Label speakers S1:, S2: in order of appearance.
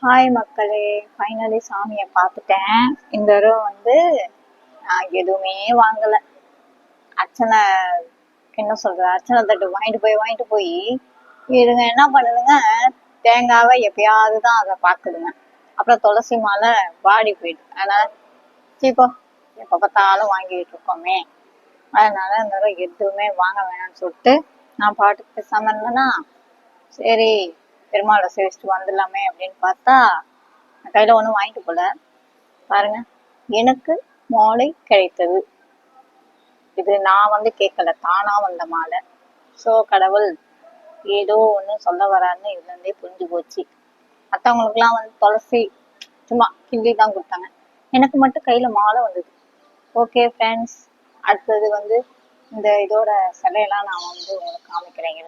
S1: Hi மக்களே, finally சாமியை பார்த்துட்டேன். இந்த தடவை நான் எதுவுமே வாங்கலை. அர்ச்சனை என்ன சொல்ற, அர்ச்சனை தட்டு வாங்கிட்டு போய் இதுங்க என்ன பண்ணுதுங்க, தேங்காவை எப்பயாவது தான் அதை பார்க்குதுங்க. அப்புறம் துளசி மாலை வாடி போயிடுது. அதனால சீப்போ எப்போ பார்த்தாலும் வாங்கிட்டு இருக்கோமே, அதனால இந்த தடவை எதுவுமே வாங்க வேணாம்னு சொல்லிட்டு நான் பாட்டுக்கு பேசாம இருந்தேன்னா, சரி பெருமாளை சேவிச்சுட்டு வந்துடலாமே அப்படின்னு பார்த்தா கையில ஒன்றும் வாங்கிட்டு போல. பாருங்க, எனக்கு மாலை கிடைத்தது. இது நான் கேட்கல, தானா வந்த மாலை. ஸோ கடவுள் ஏதோ ஒன்று சொல்ல வரான்னு இதுல இருந்தே புரிஞ்சு போச்சு. மற்றவங்களுக்குலாம் துளசி சும்மா கிண்டி தான் கொடுத்தாங்க, எனக்கு மட்டும் கையில மாலை வந்தது. ஓகே ஃப்ரெண்ட்ஸ், அடுத்தது இந்த இதோட சிலையெல்லாம் நான் உங்களுக்கு காமிக்கிறேன்.